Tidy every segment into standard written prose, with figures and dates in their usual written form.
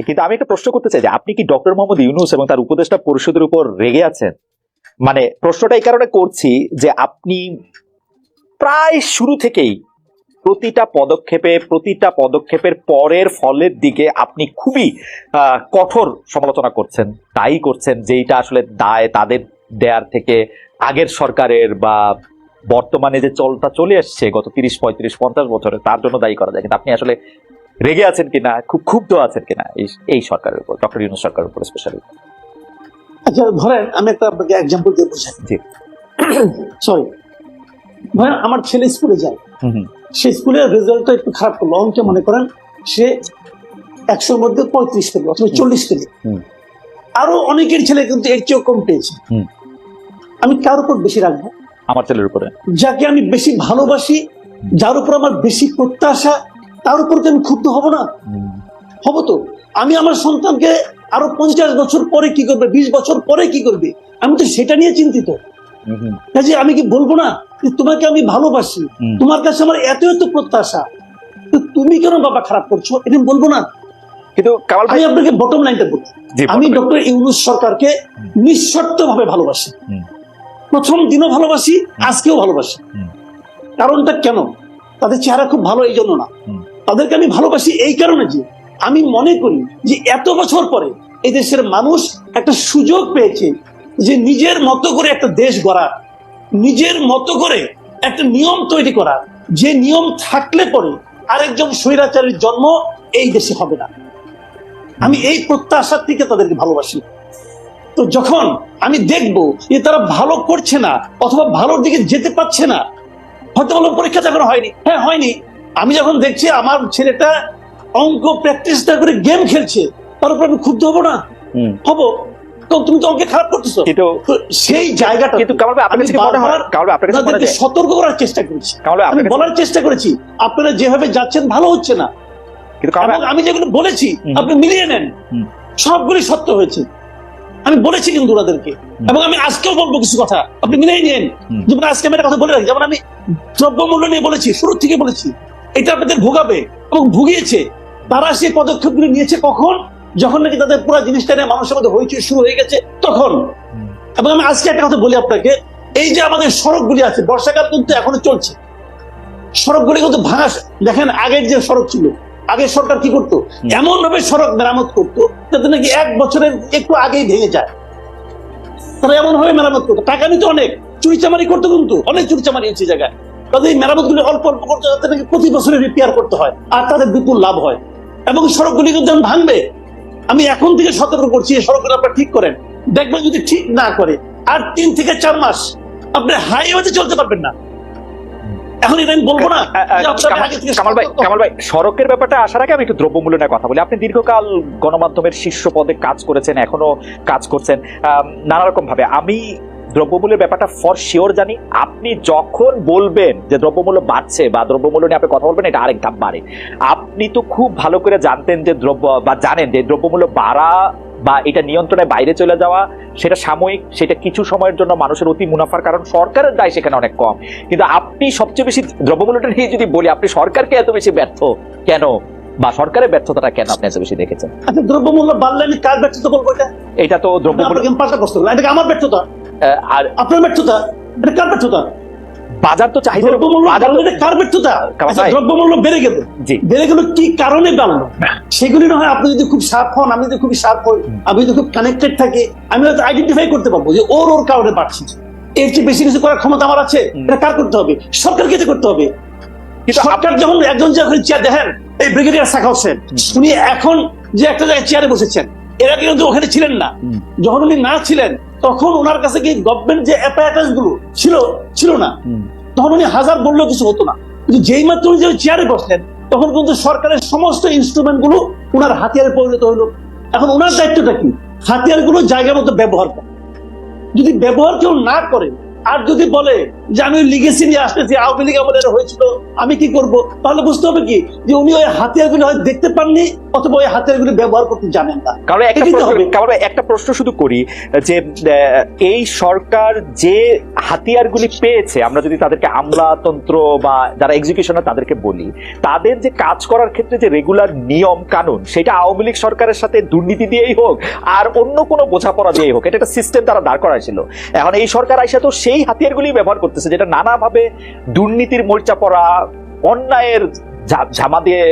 কিন্তু আমি একটা প্রশ্ন করতে চাই যে আপনি কি ডক্টর মোহাম্মদ ইউনূস এবং তার উপদেষ্টা পরিষদের উপর রেগে আছেন? মানে প্রশ্নটা এই কারণে করছি যে আপনি প্রায় শুরু থেকেই প্রতিটা পদক্ষেপের পরের ফলের দিকে আপনি খুবই কঠোর সমালোচনা করছেন, তাই করছেন যেইটা আসলে দায় তাদের দেয়ার থেকে আগের সরকারের বা বর্তমানে যে চলে আসছে গত 30-35-50 বছরে তার জন্য দায়ী করা যায়। কিন্তু আপনি আসলে রেগে আছেন কিনা, খুব ক্ষুব্ধ আছেন কিনা এই সরকারের উপর, ডক্টর ইউনূস সরকারের উপর স্পেশালি? আচ্ছা ধরেন আমি একটা আপনাকে এক্সাম্পল দিয়ে বোঝাই। জি। সরি, ধরেন আমার ছেলে স্কুলে যায়, সে স্কুলের রেজাল্টটা একটু খারাপ করলো, অঙ্কে মনে করেন সে 100-র মধ্যে 35 পেল অথবা 40 পেল, আরো অনেকের ছেলে কিন্তু এর চেয়েও কম পেয়েছে। আমি কার উপর বেশি রাখবো? আমার ছেলের উপরে। যাকে আমি বেশি ভালোবাসি, যার উপর আমার বেশি প্রত্যাশা, তার উপর কি আমি ক্ষুব্ধ হব না? হবো তো। আমি আমার সন্তানকে আরো 50 বছর পরে কি করবে, 20 বছর পরে কি করবে, আমি তো সেটা নিয়ে চিন্তিত। কাজে আমি কি বলবো না তোমাকে আমি ভালোবাসি, তোমার কাছে আমার এত এত প্রত্যাশা, তুমি কেন বাবা খারাপ করছো, এটা বলবো না? কিন্তু আমি আপনাকে বটম লাইনটা বলছি, আমি ডক্টর ইউনূস সরকারকে নিঃশর্ত ভাবে ভালোবাসি। প্রথম দিনও ভালোবাসি, আজকেও ভালোবাসি। কারণটা কেন? তাদের চেহারা খুব ভালো এই জন্য না, তাদেরকে আমি ভালোবাসি এই কারণে যে আমি মনে করি যে এত বছর পরে এই দেশের মানুষ একটা সুযোগ পেয়েছে যে নিজের মতো করে একটা দেশ গড়ার, নিজের মতো করে একটা নিয়ম তৈরি করার, যে নিয়ম থাকলে পরে আরেকজন স্বৈরাচারীর জন্ম এই দেশে হবে না। আমি এই প্রত্যাশার থেকে তাদেরকে ভালোবাসি। তো যখন আমি দেখবো যে তারা ভালো করছে না অথবা ভালোর দিকে যেতে পারছে না, হয়তো বললাম পরীক্ষা যখন হয়নি, হ্যাঁ হয়নি, আমি যখন দেখছি আমার ছেলেটা অঙ্ক প্র্যাকটিস না করে গেম খেলছে, তার উপর আমি ক্ষুব্ধ হবো না? হবো। তুমি তো অঙ্কে খারাপ করতেছো, কিন্তু সেই জায়গাটা কিন্তু সতর্ক করার চেষ্টা করেছি, আমি বলার চেষ্টা করেছি আপনারা যেভাবে যাচ্ছেন ভালো হচ্ছে না। আমি যেগুলো বলেছি আপনি মিলিয়ে নেন, সবগুলি সত্য হয়েছে, আমি বলেছি কিন্তু ওনাদেরকে, এবং আমি আজকেও বলবো কিছু কথা, আপনি মিলিয়ে নেন। যেমন আজকে আমি একটা কথা বলে রাখি, যেমন আমি দ্রব্যমূল্য নিয়ে বলেছি, শুরু থেকে বলেছি এটা আপনাদের ভোগাবে এবং ভুগিয়েছে। তারা সেই পদক্ষেপগুলি নিয়েছে কখন? যখন নাকি তাদের পুরো জিনিসটা নিয়ে মানুষের মধ্যে হইচই শুরু হয়ে গেছে তখন। এবং আমি আজকে একটা কথা বলি আপনাকে, এই যে আমাদের সড়কগুলি আছে, বর্ষাকাল কিন্তু এখনো চলছে, সড়কগুলি কিন্তু ভাঙা। দেখেন আগের যে সড়ক ছিল, আগের সরকার কি করতো, এমন ভাবে সড়ক মেরামত করতো যাতে নাকি 1 বছরের একটু আগেই ভেঙে যায়। তারা এমন ভাবে মেরামত করতো, টাকা নিতে অনেক, চুরিচামারি করতো, কিন্তু অনেক চুরিচামারি হচ্ছে জায়গায়। তাদের মেরামত গুলি অল্প অল্প করতে যাতে নাকি প্রতি বছরে রিপেয়ার করতে হয়, আর তাদের বিপুল লাভ হয়। এবং সড়কগুলি কিন্তু ভাঙবে, আমি এখন থেকে সতর্ক করছি, এই সড়কগুলো আপনারা ঠিক করেন। দেখবেন যদি ঠিক না করে আর 3 থেকে 4 মাস আপনি হাইওয়েতে চলতে পারবেন না। এখন এটা আমি বলবো না। কামাল ভাই, সড়কের ব্যাপারটা আসার আগে আমি একটু দ্রব্যমূল্য নিয়ে কথা বলি। আপনি দীর্ঘকাল গণমাধ্যমের শীর্ষ পদে কাজ করেছেন, এখনো কাজ করছেন নানা রকম ভাবে। আমি দ্রব্যমূল্যের ব্যাপারটা ফর শিওর জানি। আপনি যখন বলবেন যে দ্রব্যমূল্য বাড়ছে বা দ্রব্যমূল্য নিয়ে আপনি কথা বলবেন এটা আরেক ধাপ বাড়ে, আপনি তো খুব ভালো করে জানতেন যে জানেন যে দ্রব্যমূল্য বাড়া বা এটা নিয়ন্ত্রণের বাইরে চলে যাওয়া সেটা সাময়িক, সেটা কিছু সময়ের জন্য মানুষের অতি মুনাফার কারণ, সরকারের দায় সেখানে অনেক কম। কিন্তু আপনি সবচেয়ে বেশি দ্রব্যমূল্যটা নিয়ে যদি বলি, আপনি সরকারকে এত বেশি ব্যর্থ কেন, বা সরকারের ব্যর্থতাটা কেন আপনি এত বেশি দেখেছেন? আচ্ছা, দ্রব্যমূল্য বাড়লে আমি কার ব্যর্থতা বলবো? এটা তো দ্রব্যমূল্য এটা আমার ব্যর্থতা আর আপনার ব্যর্থতা, এটা কার ব্যর্থতা? বাজার তো চাহিদা, কার ব্যর্থতা? দ্রব্যমূল্য বেড়ে গেল, বেড়ে গেল কি কারণে বাড়লো সেগুলি না হয় আপনি যদি খুব শার্প হন, আমি যদি খুবই শার্প হই, আমি যদি খুব কানেক্টেড থাকি, আমি হয়তো আইডেন্টিফাই করতে পারবো যে ওর কারণে বাড়ছে। এর চেয়ে বেশি কিছু করার ক্ষমতা আমার আছে, এটা কার করতে হবে? সরকারকে করতে হবে। সরকার যখন একজন যখন চেয়ার দেখেন, এই ব্রিগেডিয়ার সাখাওয়াত হোসেন, উনি এখন যে একটা জায়গায় চেয়ারে বসেছেন, এরা কিন্তু ওখানে ছিলেন না। যখন উনি না ছিলেন তখন ওনার কাছে কি গভর্নমেন্ট যে অ্যাপারেটাস গুলো ছিল না, তখন উনি হাজার বললেও কিছু হতো না। কিন্তু যেই মাত্র উনি যে চেয়ারে বসলেন তখন কিন্তু সরকারের সমস্ত ইনস্ট্রুমেন্ট গুলো ওনার হাতিয়ারে পরিণত হলো। এখন ওনার দায়িত্বটা কি? হাতিয়ার গুলো জায়গা মতো ব্যবহার করা। যদি ব্যবহার কেউ না করে আর যদি বলে যে আমি ওই লিগেসি নিয়ে আসতেছি, আওয়ামী লীগ আমাদের হয়েছিল, আমি কি করব, তাহলে বুঝতে হবে কি যে উনি ওই হাতিয়ারগুলো হয়তো দেখতে পাননি অথবা ওই হাতিয়ারগুলো ব্যবহার করতে জানেন না। কারণ একটা প্রশ্ন শুধু করি যে এই সরকার যে হাতিয়ারগুলি পেয়েছে, আমরা যদি তাদেরকে আমলাতন্ত্র বা যারা এক্সিকিউশনার তাদেরকে বলি, তাদের যে কাজ করার ক্ষেত্রে যে রেগুলার নিয়ম কানুন, সেটা আওয়ামী লীগ সরকারের সাথে দুর্নীতি দিয়েই হোক আর অন্য কোনো বোঝাপড়া দিয়েই হোক, এটা একটা সিস্টেম তারা দাঁড় করাইছিল। এখন এই সরকার আইসা তো সেই হাতিয়ারগুলি ব্যবহার করতেছে, যেটা নানাভাবে দুর্নীতির মরিচা পড়া, অন্যায়ের ঝামা দিয়ে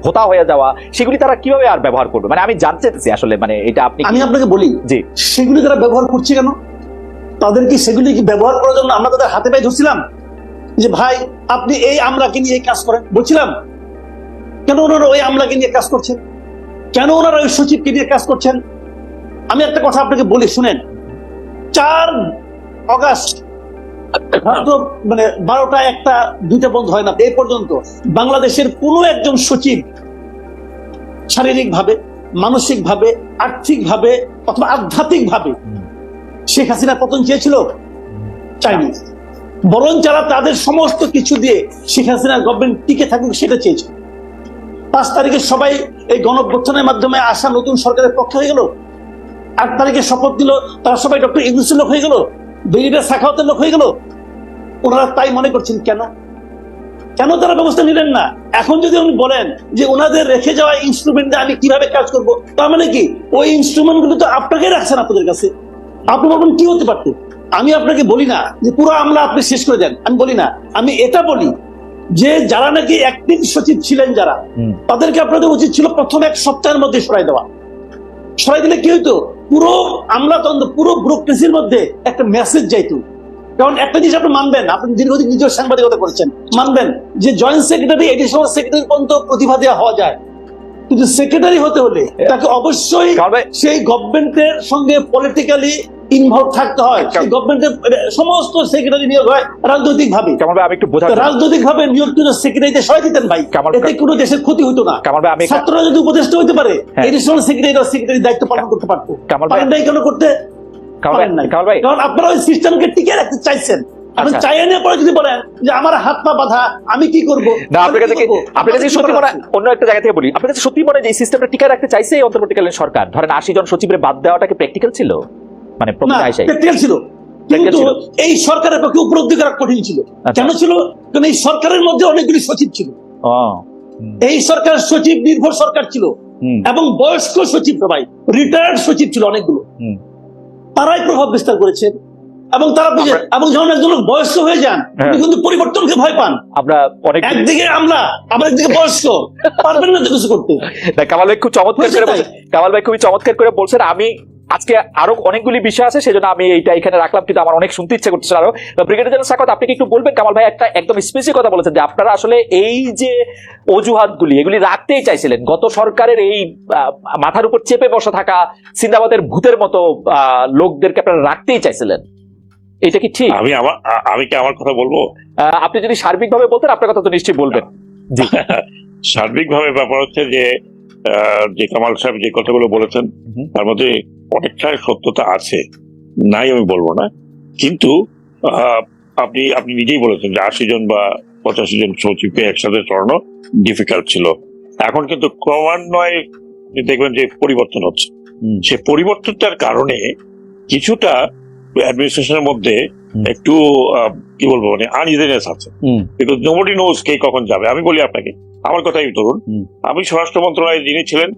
হোতা হয়ে যাওয়া, সেগুলি তারা কিভাবে আর ব্যবহার করবে? মানে আমি জানতে চাইছি আসলে, মানে এটা আমি আপনাকে বলি যে সেগুলি তারা ব্যবহার করছে কেন? তাদের কি সেগুলি কি ব্যবহার করার জন্য আমরা তাদের হাতে পায়ে ধরছিলাম যে ভাই আপনি এই আমলাকে নিয়ে এই কাজ করেন? বলছিলাম কেন ওনারা ওই আমলাকে নিয়ে কাজ করছেন? কেন ওনারা ওই সচিবকে নিয়ে কাজ করছেন? আমি একটা কথা আপনাকে বলি শুনেন, 4 অগাস্ট মানে 12টা 1টা 2টা বন্ধ হয় না এই পর্যন্ত বাংলাদেশের কোনো একজন সচিব শারীরিক ভাবে, মানসিক ভাবে, আর্থিক ভাবে অথবা আধ্যাত্মিক ভাবে শেখ হাসিনা পতন চেয়েছিল? চাইনি। বরং যারা তাদের সমস্ত কিছু দিয়ে শেখ হাসিনার গভর্নমেন্ট টিকে থাকুক সেটা চেয়েছিল। 5 তারিখে সবাই এই গণঅভ্যুত্থানের মাধ্যমে আসা নতুন সরকারের পক্ষে হয়ে গেল। 8 তারিখে শপথ দিল, তারা সবাই ডক্টর ইউনূসের লোক হয়ে গেল, ব্রিগেডিয়ার সাখাওয়াতের লোক হয়ে গেল। ওনারা তাই মনে করছেন কেন? কেন তারা ব্যবস্থা নিলেন না? এখন যদি উনি বলেন যে ওনাদের রেখে যাওয়া ইনস্ট্রুমেন্টে আমি কিভাবে কাজ করব, তার মানে কি ওই ইনস্ট্রুমেন্ট গুলো তো আপনাকে রাখছেন আপনাদের কাছে। আপনি বলবেন কি হতে পারত? আমি আপনাকে বলি না যে পুরো আমলা আপনি শেষ করে দেন, আমি বলি না, আমি এটা বলি যে যারা নাকি অ্যাক্টিভ সচিব ছিলেন যারা, তাদেরকে আপনাদের উচিত ছিল প্রথম 1 সপ্তাহের মধ্যে সরাই দেওয়া। সরাই দিলে কি হইতো? পুরো আমলাতন্ত্র, পুরো ব্যুরোক্রেসির মধ্যে একটা মেসেজ যাইতো। কারণ একটা জিনিস আপনি মানবেন, আপনি দীর্ঘদিন নিজের সাংবাদিকতা করেছেন, মানবেন যে জয়েন্ট সেক্রেটারি, এডিশনাল সেক্রেটারি পর্যন্ত প্রতিভা দেওয়া হওয়া যায়, কিন্তু সেক্রেটারি হতে হলে তাকে অবশ্যই সেই গভর্নমেন্টের সঙ্গে পলিটিক্যালি ইনভলভ থাকতে হয়। গভর্নমেন্টের সমস্ত সেক্রেটারি নিয়োগ হয় রাজনৈতিক ভাবে। রাজনৈতিক ভাবে নিয়োগকৃত সেক্রেটারিতে সহায় দিতেন ভাই, এতে কোনো দেশের ক্ষতি হতো না। ছাত্ররা যদি উপদেষ্টা হইতে পারে, এডিশনাল সেক্রেটারি দায়িত্ব পালন করতে পারতো। কেন করতে পারেন নাই? কারণ আপনারা ওই সিস্টেমকে টিকে রাখতে চাইছেন। আপনি চাইয়ে নিয়ে পরে যদি বলেন যে আমার হাত পা বাঁধা, আমি কি করবো? আপনার কাছে সত্যি মনে, অন্য একটা জায়গা থেকে বলি, আপনার কাছে সত্যি মনে যে সিস্টেমটা টিকে রাখতে চাইছে এই অন্তর্বর্তীকালীন সরকার? ধরেন 80 জন সচিবের বাদ দেওয়াটা কি প্র্যাকটিক্যাল ছিল? মানে প্র্যাকটিক্যাল ছিল, কিন্তু এই সরকারের পক্ষে উপলব্ধি করা কঠিন ছিল। কেন ছিল? কারণ এই সরকারের মধ্যে অনেকগুলি সচিব ছিল। এই সরকার সচিব নির্ভর সরকার ছিল এবং বয়স্ক সচিব সবাই রিটায়ার্ড সচিব ছিল অনেকগুলো। তারাই প্রভাব বিস্তার করেছেন এবং তারা বুঝে, এবং যখন একজন বয়স্ক হয়ে যান কিন্তু পরিবর্তনকে ভয় পান। আমরা একদিকে আমলা, আবার একদিকে বয়স্ক, পারবেন না কিছু করতে। কামাল ভাই খুব চমৎকার করে বলছেন, কামাল ভাই খুবই চমৎকার করে বলছেন। আমি আজকে আরো অনেকগুলি বিষয় আছে, সেজন্য আমি এইটা এখানে রাখলাম, কিন্তু আমার অনেক শুনতে ইচ্ছে করছে আরো। ব্রিগেডিয়ার জেনারেল সাখাওয়াত, আপনি কি একটু বলবেন? কামাল ভাই একটা একদম স্পেসিফিক কথা বলেছেন যে আপনারা আসলে এই যে অজুহাতগুলি এগুলি রাখতেই চাইছিলেন, গত সরকারের এই মাথার উপর চেপে বসে থাকা সিন্দাবাদের ভূতের মতো লোকদেরকে আপনারা রাখতেই চাইছিলেন, এটা কি ঠিক? আমি কি আমার কথা বলবো? আপনি যদি সার্বিকভাবে বলতেন, আপনার কথা তো নিশ্চয়ই বলবেন। জি, সার্বিকভাবে ব্যাপার হচ্ছে যে কামাল সাহেব যে কথাগুলো বলেছেন তার মধ্যে অনেকটাই সত্যতা আছে, নাই আমি বলবো না, কিন্তু আপনি নিজেই বলেছেন যে 80 জন বা 85 জন সচিবকে একসাথে চড়ানো ডিফিকাল্ট ছিল। এখন কিন্তু ক্রমান্বয়ে দেখবেন যে পরিবর্তন হচ্ছে। সে পরিবর্তনটার কারণে কিছুটা অ্যাডমিনিস্ট্রেশনের মধ্যে একটু কি বলবো, মানে আনইজিনেস আছে, কিন্তু নোবডি নোজ কে কখন যাবে। আমি বলি আপনাকে, আমার কথাই ধরুন, আমি স্বরাষ্ট্র মন্ত্রণালয়ে যিনি ছিলেন,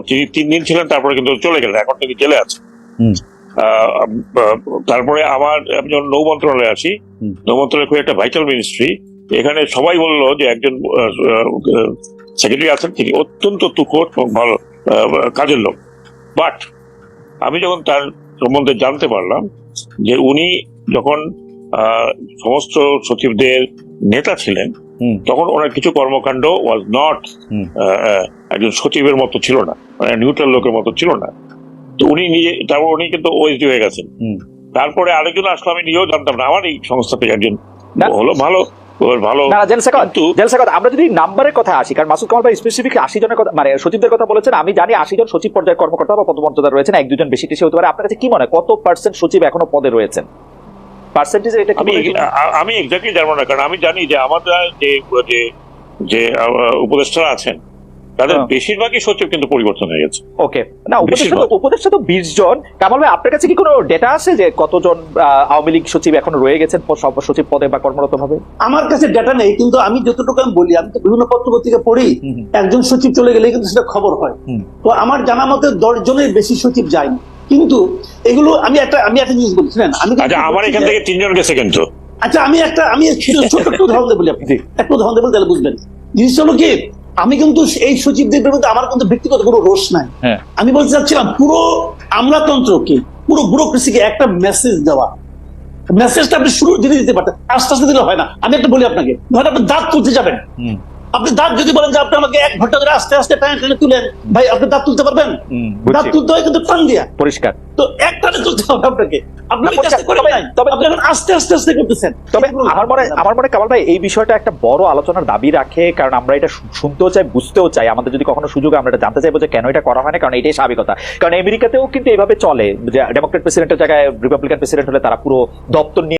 তিনি 3 দিন ছিলেন, তারপরে কিন্তু চলে গেলেন, এখন তিনি জেলে আছে। তারপরে আমি যখন নৌ মন্ত্রণালয়ে আসি, নৌ মন্ত্রণালয় খুব একটা ভাইটাল মিনিস্ট্রি, এখানে সবাই বললো যে একজন সেক্রেটারি আছেন, তিনি অত্যন্ত তুখোড় এবং ভালো কাজের লোক। বাট আমি যখন তার সম্বন্ধে জানতে পারলাম যে উনি যখন সমস্ত সচিবদের নেতা ছিলেন, তখন ওনার কিছু কর্মকাণ্ড ওয়াজ নট একজন সচিবের মতো ছিল না, মানে নিউট্রাল লোকের মতো ছিল না। তো উনি নিজে, তারপর উনি কিন্তু ওএসডি হয়ে গেছেন। তারপরে আরেকজন আসলে আমি নিজেও জানতাম না, আমার এই সংস্থা থেকে একজন হলো ভালো। আমরা যদি নাম্বারের কথা আসি, কারণ মাসুদ কামাল ভাই স্পেসিফিক 80 জনের কথা, মানে সচিবদের কথা বলেছেন, আমি জানি 80 জন সচিব পর্যায়ের কর্মকর্তা বা পদমর্যাদা রয়েছেন, 1-2 জন বেশি টেশি হতে পারে। আপনার কাছে কি মনে হয় কত % সচিব এখনো পদে রয়েছেন? পার্সেন্টেজে এটা আমি এক্স্যাক্টলি জানবো না, কারণ আমি জানি যে আমাদের যে উপদেষ্টারা আছেন তাদের বেশিরভাগই সচিব কিন্তু পরিবর্তন হয়ে গেছে। ওকে, না উপদেষ্টা তো 20 জন। কামাল ভাই, আপনার কাছে কি কোনো ডেটা আছে যে কতজন আওয়ামী লীগ সচিব এখনো রয়ে গেছেন সচিব পদে বা কর্মরত ভাবে? আমার কাছে ডেটা নেই, কিন্তু আমি যতটুকু আমি বলি, আমি তো বিভিন্ন পত্র পত্রিকা পড়ি, একজন সচিব চলে গেলে কিন্তু সেটা খবর হয়। তো আমার জানা মতে 10 জনের বেশি সচিব যায়নি। কিন্তু এগুলো আমি একটা জিনিস বলছিলেন, আমার এখান থেকে 3 জন গেছে কিন্তু। আচ্ছা, আমি ছোট একটা উদাহরণ দেবো, আপনি একটা উদাহরণ দেবেন তাহলে বুঝবেন। জিনিসটা হলো কি, আমি কিন্তু এই সচিবদের বিরুদ্ধে আমার কিন্তু ব্যক্তিগত কোনো রোষ নাই। আমি বলতে চাচ্ছিলাম পুরো আমলাতন্ত্রকে, পুরো ব্যুরোক্রেসিকে একটা মেসেজ দেওয়া। মেসেজটা আপনি শুরু দিনে দিতে পারতেন, আস্তে আস্তে দিলে হয় না। আমি একটা বলি আপনাকে, ধরেন আপনি দাঁত তুলতে যাবেন, আপনি দাঁত যদি বলেন যে আপনি আমাকে 1 ঘন্টা ধরে আস্তে আস্তে টানে টানে তুলেন, ভাই আপনি দাঁত তুলতে পারবেন? দাঁত তুলতে হয় কিন্তু টান দিয়া, পরিষ্কার। তো এক টানে তুলতে হবে আপনাকে। আপনি আস্তে আস্তে আস্তে করতেছেন। তবে আমার মনে কামাল ভাই, এই বিষয়টা একটা বড় আলোচনার দাবি রাখে, কারণ আমরা এটা শুনতেও চাই, বুঝতেও চাই। আমাদের যদি কখনো সুযোগ, আমরা এটা জানতে চাইবো যে কেন এটা করা হয় না, কারণ এটাই স্বাভাবিকতা। কারণ আমেরিকাতেও কিন্তু এইভাবে চলে যে ডেমোক্রেট প্রেসিডেন্টের জায়গায় রিপাবলিকান প্রেসিডেন্ট হলে তারা পুরো দপ্তর নিয়ে